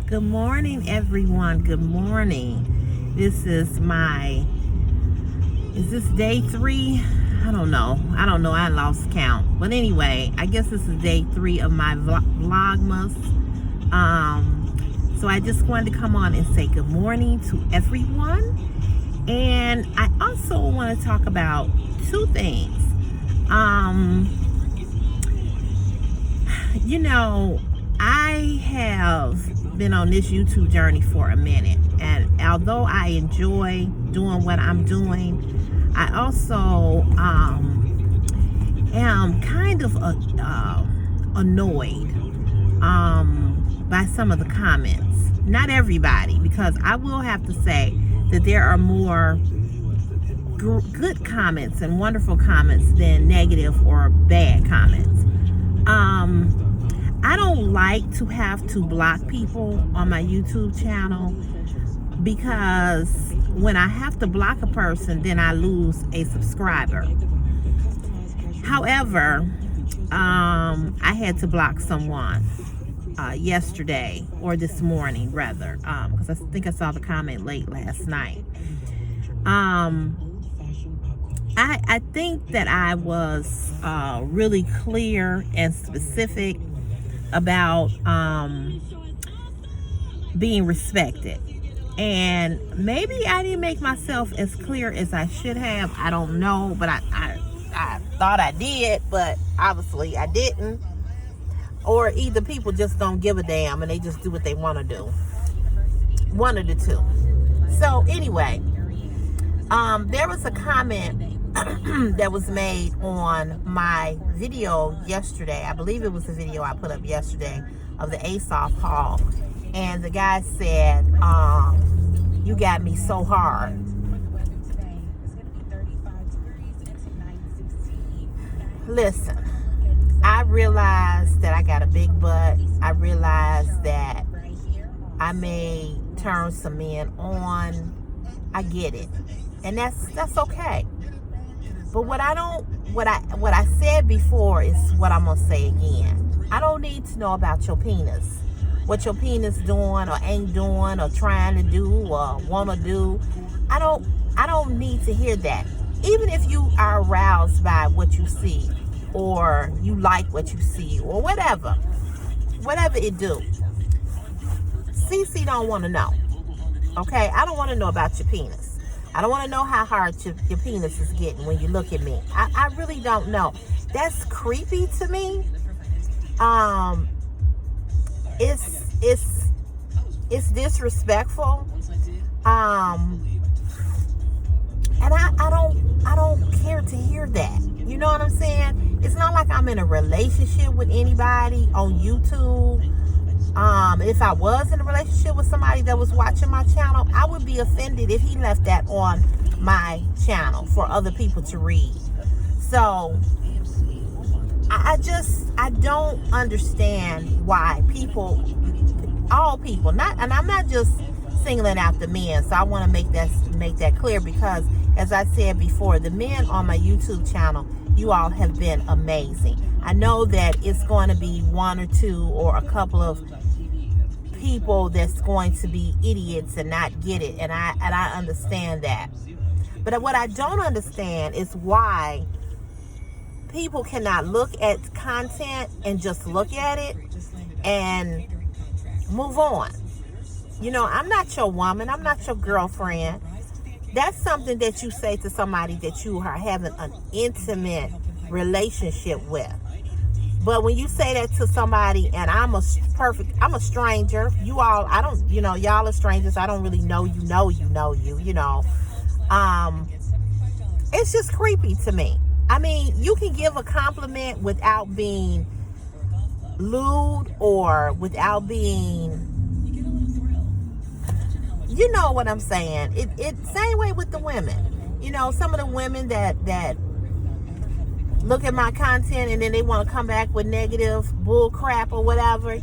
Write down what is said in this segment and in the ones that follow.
Good morning, everyone. Good morning. This is is this day 3? I don't know. I lost count. But anyway, I guess this is day 3 of my Vlogmas. So I just wanted to come on and say good morning to everyone. And I also want to talk about 2 things. I have been on this YouTube journey for a minute, and although I enjoy doing what I'm doing, I also am kind of annoyed by some of the comments. Not everybody, because I will have to say that there are more good comments and wonderful comments than negative or bad comments. I don't like to have to block people on my YouTube channel, because when I have to block a person, then I lose a subscriber. However, I had to block someone yesterday, or this morning rather, because I think I saw the comment late last night. I think that I was really clear and specific about being respected, and maybe I didn't make myself as clear as I should have. I don't know, but I thought I did, but obviously I didn't. Or either people just don't give a damn and they just do what they want to do. One of the two. So anyway, there was a comment that was made on my video yesterday. I believe it was a video I put up yesterday of the ASOS haul, and the guy said, you got me so hard. Listen, I realized that I got a big butt. I realized that I may turn some men on. I get it, and that's okay. But what I said before is what I'm gonna say again. I don't need to know about your penis, what your penis doing or ain't doing or trying to do or wanna do. I don't need to hear that. Even if you are aroused by what you see, or you like what you see, or whatever it do. CC don't want to know. Okay, I don't want to know about your penis. I don't want to know how hard your penis is getting when you look at me. I really don't know. That's creepy to me. It's disrespectful. And I don't care to hear that. You know what I'm saying? It's not like I'm in a relationship with anybody on YouTube. If I was in a relationship with somebody that was watching my channel, I would be offended if he left that on my channel for other people to read. So I don't understand why all people, and I'm not just singling out the men. So I want to make that clear, because as I said before, the men on my YouTube channel, you all have been amazing. I know that it's going to be one or two or a couple of people that's going to be idiots and not get it, and I understand that. But what I don't understand is why people cannot look at content and just look at it and move on. You know, I'm not your woman. I'm not your girlfriend. That's something that you say to somebody that you are having an intimate relationship with. But when you say that to somebody, and I'm a stranger, y'all are strangers. I don't really know you. It's just creepy to me. I mean, you can give a compliment without being lewd or without being, you know what I'm saying. It same way with the women. You know, some of the women that look at my content and then they want to come back with negative bull crap or whatever.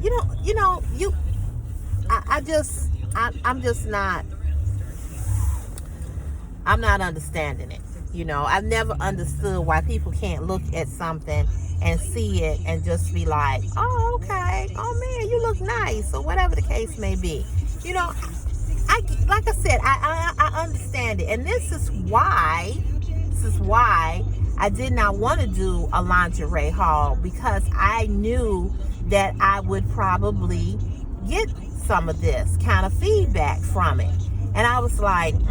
I'm not understanding it. You know, I've never understood why people can't look at something and see it and just be like, oh, okay, oh man, you look nice, or whatever the case may be. You know, like I said, I understand it. And this is why I did not want to do a lingerie haul, because I knew that I would probably get some of this kind of feedback from it. And I was like, and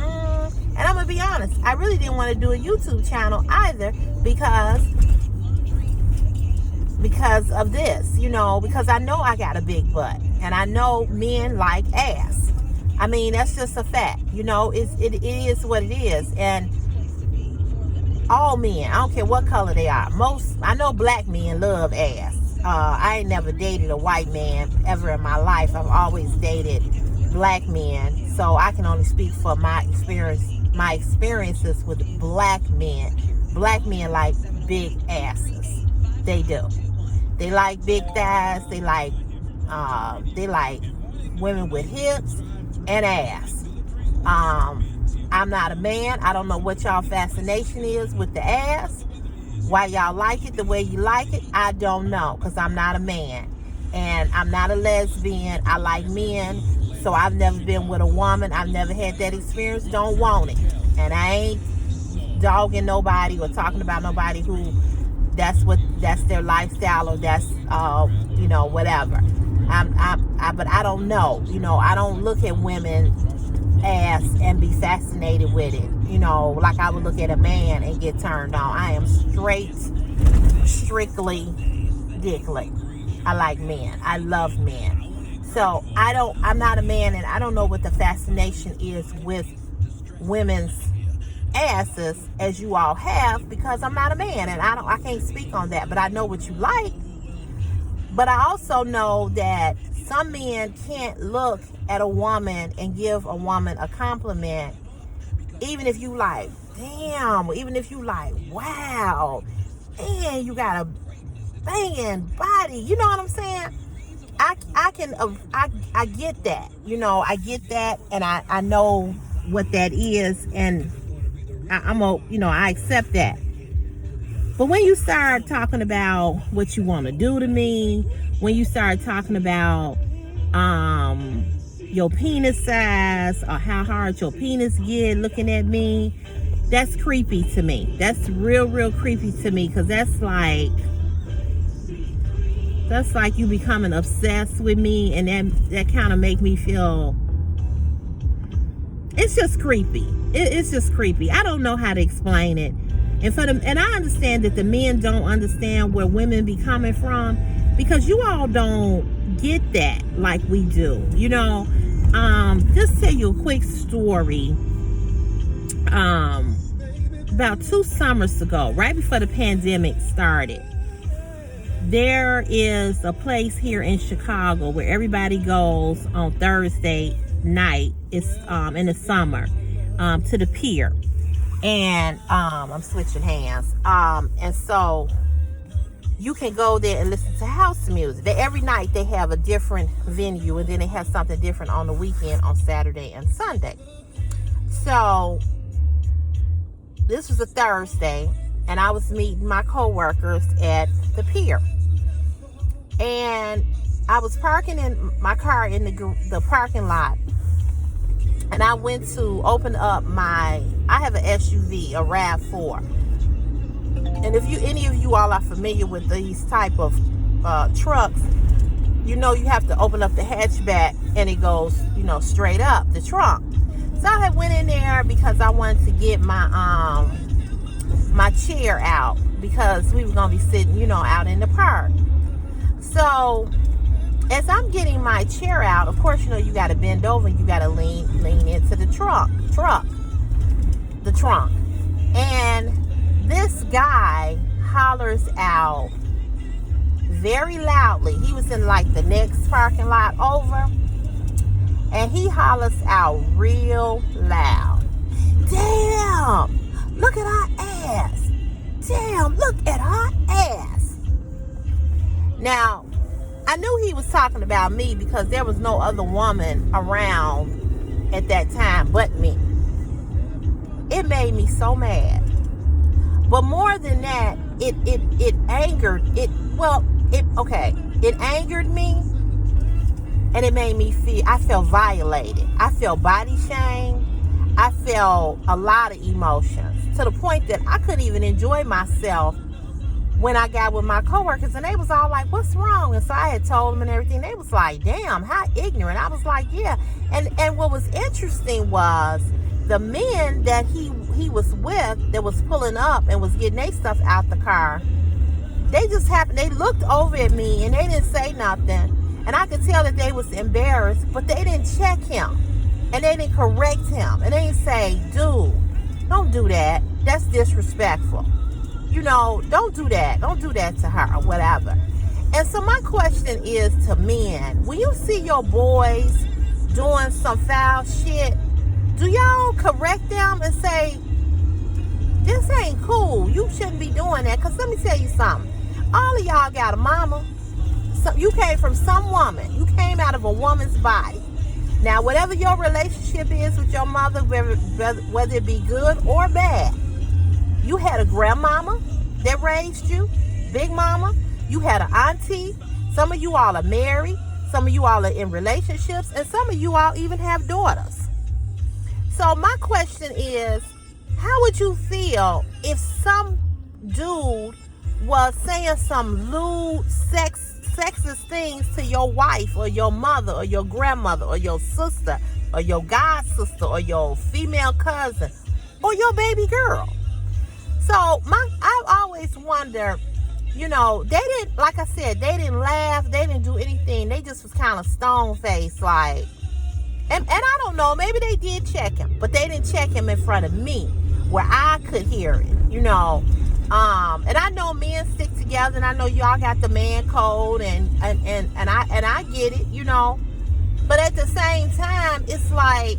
I'm going to be honest, I really didn't want to do a YouTube channel either, because of this, you know, because I know I got a big butt, and I know men like ass. I mean, that's just a fact, you know. It is what it is. And all men, I don't care what color they are. I know black men love ass. I ain't never dated a white man ever in my life. I've always dated black men, so I can only speak for my experiences with black men. Black men like big asses. They do. They like big thighs. They like women with hips and ass. I'm not a man. I don't know what y'all fascination is with the ass. Why y'all like it the way you like it, I don't know, because I'm not a man. And I'm not a lesbian. I like men. So I've never been with a woman. I've never had that experience. Don't want it. And I ain't dogging nobody or talking about nobody who that's their lifestyle, or that's you know, whatever. But I don't know. You know, I don't look at women ass and be fascinated with it, you know, like I would look at a man and get turned on. I am strictly dickly. I like men. I love men. So I'm not a man, and I don't know what the fascination is with women's asses as you all have, because I'm not a man, and I can't speak on that. But I know what you like. But I also know that some men can't look at a woman and give a woman a compliment, even if you like, damn, even if you like, wow, man, you got a banging body. You know what I'm saying? I get that. You know, I get that, and I know what that is, and I accept that. But when you start talking about what you want to do to me, when you start talking about your penis size, or how hard your penis get looking at me, that's creepy to me. That's real creepy to me, because that's like you becoming obsessed with me, and that kind of make me feel, it's just creepy. It's just creepy. I don't know how to explain it. And I understand that the men don't understand where women be coming from, because you all don't get that like we do. You know, just tell you a quick story. About 2 summers ago, right before the pandemic started, there is a place here in Chicago where everybody goes on Thursday night. It's in the summer, to the pier. And I'm switching hands. And so you can go there and listen to house music. Every night they have a different venue, and then they have something different on the weekend, on Saturday and Sunday. So this was a Thursday, and I was meeting my coworkers at the pier. And I was parking in my car in the parking lot. And I went to open up I have an SUV, a RAV4. And if any of you all are familiar with these type of trucks, you know you have to open up the hatchback, and it goes, you know, straight up the trunk. So I had went in there because I wanted to get my chair out, because we were gonna be sitting, you know, out in the park. So as I'm getting my chair out, of course, you know, you got to bend over, and you got to lean into the trunk. And this guy hollers out very loudly. He was in like the next parking lot over, and he hollers out real loud, "Damn, look at her ass. Damn, look at her ass." Now, I knew he was talking about me, because there was no other woman around at that time but me. It made me so mad. But more than that, it angered it angered me, and it made me feel, I felt violated. I felt body shame. I felt a lot of emotions, to the point that I couldn't even enjoy myself when I got with my coworkers, and they was all like, what's wrong? And so I had told them and everything. They was like, damn, how ignorant. I was like, yeah. And what was interesting was the men that he was with that was pulling up and was getting their stuff out the car, they looked over at me and they didn't say nothing. And I could tell that they was embarrassed, but they didn't check him. And they didn't correct him. And they didn't say, dude, don't do that. That's disrespectful. Don't do that. Don't do that to her or whatever. And so my question is to men, when you see your boys doing some foul shit, do y'all correct them and say, this ain't cool. You shouldn't be doing that? Because let me tell you something. All of y'all got a mama. So you came from some woman. You came out of a woman's body. Now, whatever your relationship is with your mother, whether it be good or bad, you had a grandmama that raised you, big mama. You had an auntie. Some of you all are married. Some of you all are in relationships. And some of you all even have daughters. So my question is, how would you feel if some dude was saying some lewd, sexist things to your wife or your mother or your grandmother or your sister or your god sister or your female cousin or your baby girl? So I've always wondered, they didn't, like I said, they didn't laugh, they didn't do anything. They just was kind of stone-faced, like, and I don't know, maybe they did check him, but they didn't check him in front of me where I could hear it, And I know men stick together, and I know y'all got the man code, and I get it, But at the same time, it's like,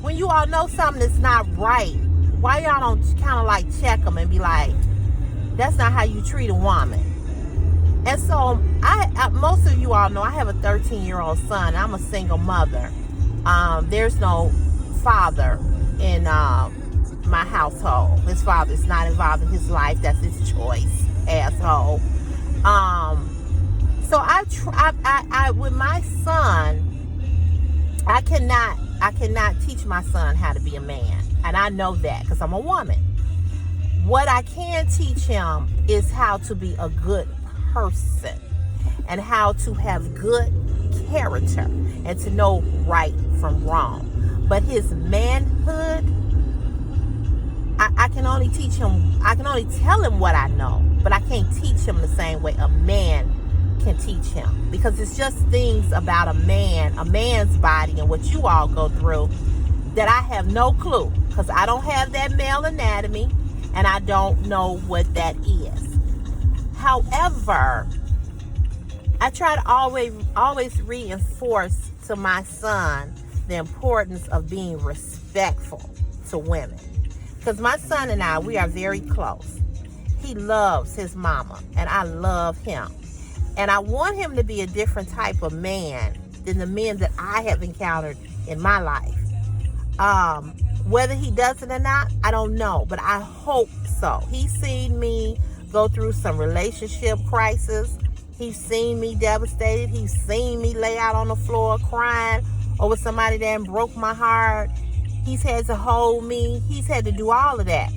when you all know something that's not right, why y'all don't kind of like check them and be like, that's not how you treat a woman? And so I most of you all know I have a 13-year-old son. I'm a single mother. There's no father in my household. His father's not involved in his life. That's his choice, asshole. So I with my son, I cannot teach my son how to be a man, and I know that because I'm a woman. What I can teach him is how to be a good person and how to have good character and to know right from wrong. But his manhood, I can only teach him, I can only tell him what I know, but I can't teach him the same way a man can teach him, because it's just things about a man's body and what you all go through that I have no clue, because I don't have that male anatomy and I don't know what that is. However, I try to always reinforce to my son the importance of being respectful to women, because my son and I, we are very close. He loves his mama and I love him. And I want him to be a different type of man than the men that I have encountered in my life. Whether he does it or not, I don't know, but I hope so. He's seen me go through some relationship crisis. He's seen me devastated. He's seen me lay out on the floor crying over somebody that broke my heart. He's had to hold me. He's had to do all of that.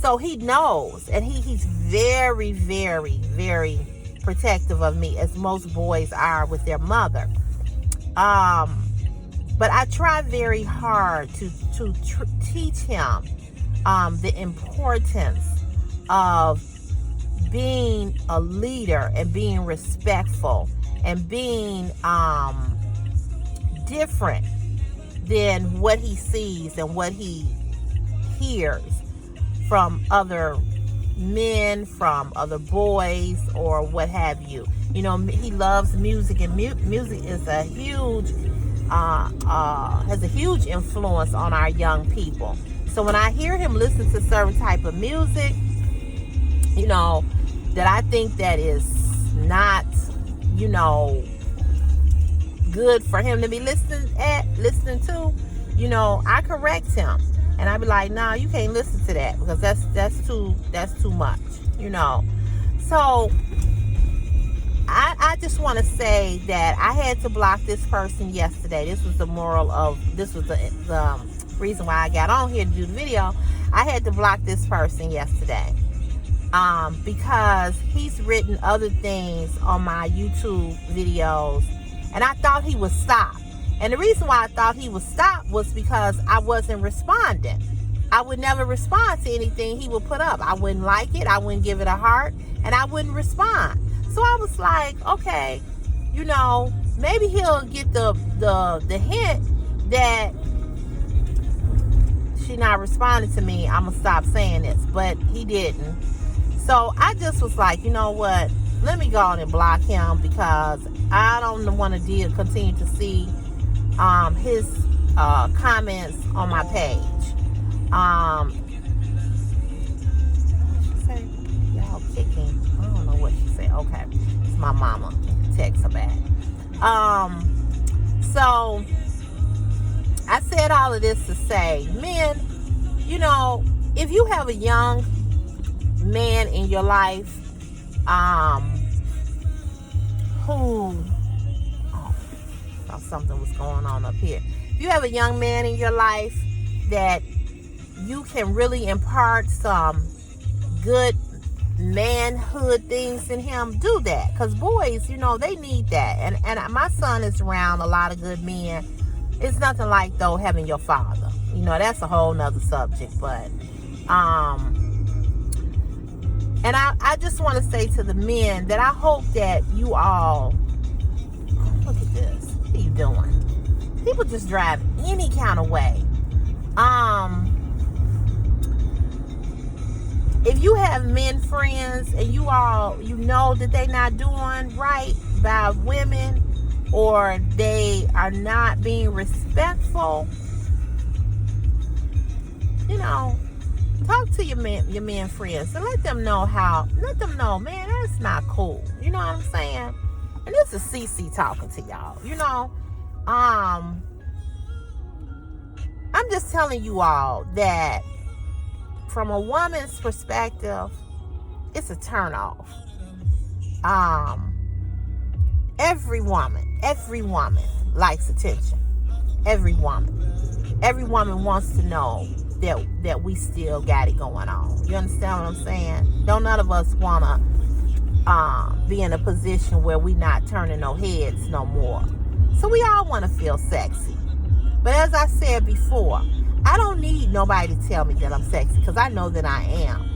So he knows, and he's very, very, very protective of me, as most boys are with their mother. But I try very hard to teach him the importance of being a leader and being respectful and being different than what he sees and what he hears from other men, from other boys, or what have you. He loves music, and music is a huge has a huge influence on our young people. So when I hear him listen to certain type of music, that I think that is not, good for him to be listening to, I correct him. And I'd be like, nah, you can't listen to that because that's too much, you know. So I just want to say that I had to block this person yesterday. This was the reason why I got on here to do the video. I had to block this person yesterday because he's written other things on my YouTube videos, and I thought he would stop. And the reason why I thought he would stop was because I wasn't responding. I would never respond to anything he would put up. I wouldn't like it. I wouldn't give it a heart, and I wouldn't respond. So I was like, okay, you know, maybe he'll get the hint that she not responding to me. I'm gonna stop saying this, but he didn't. So I just was like, you know what? Let me go on and block him because I don't want to continue to see his comments on my page. She said, y'all kicking. I don't know what she said. Okay, it's my mama. Text her back. So I said all of this to say, men, you know, if you have a young man in your life, thought something was going on up here. If you have a young man in your life that you can really impart some good manhood things in him, do that. Because boys, you know, they need that. And my son is around a lot of good men. It's nothing like, though, having your father. You know, that's a whole nother subject. But, and I just want to say to the men that I hope that you all, look at this. What are you doing? People just drive any kind of way. If you have men friends and you know that they not doing right by women, or they are not being respectful, you know, talk to your men friends and let them know, man, that's not cool. You know what I'm saying? And this is CC talking to y'all. You know, I'm just telling you all that from a woman's perspective, it's a turnoff. Every woman likes attention. Every woman wants to know that we still got it going on. You understand what I'm saying? Don't none of us want to be in a position where we not turning no heads no more. So we all want to feel sexy. But as I said before, I don't need nobody to tell me that I'm sexy because I know that I am.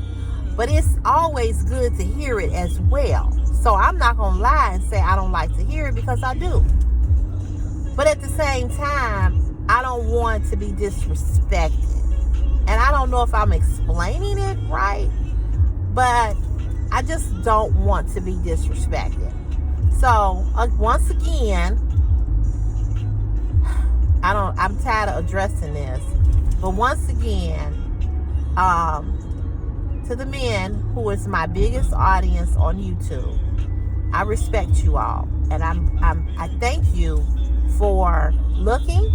But it's always good to hear it as well. So I'm not going to lie and say I don't like to hear it because I do. But at the same time, I don't want to be disrespected. And I don't know if I'm explaining it right, but I just don't want to be disrespected. So once again, I'm tired of addressing this. But once again, to the men who is my biggest audience on YouTube, I respect you all, and I thank you for looking.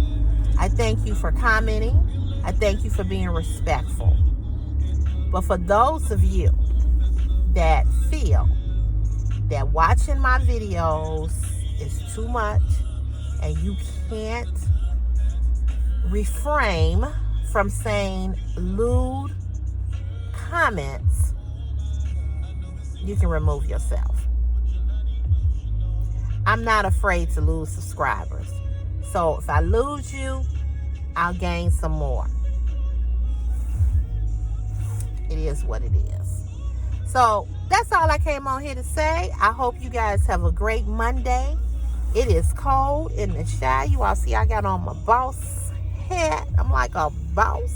I thank you for commenting. I thank you for being respectful. But for those of you that feel that watching my videos is too much and you can't refrain from saying lewd comments, you can remove yourself. I'm not afraid to lose subscribers. So if I lose you, I'll gain some more. It is what it is. So that's all I came on here to say. I hope you guys have a great Monday. It is cold in the shy. You all see I got on my boss hat. I'm like a boss.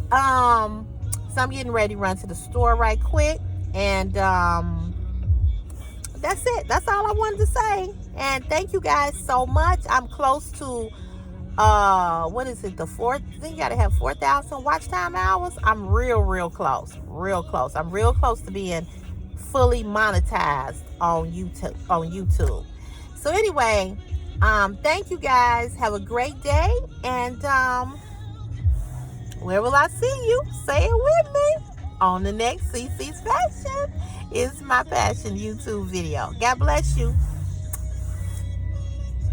So I'm getting ready to run to the store right quick. And that's it. That's all I wanted to say. And thank you guys so much. I'm close to what is it, the fourth? I think you gotta have 4,000 watch time hours. I'm real close. I'm real close to being fully monetized on YouTube. So anyway, thank you guys. Have a great day, and Where will I see you? Say it with me on the next CC's Fashion is My Passion YouTube video. God bless you.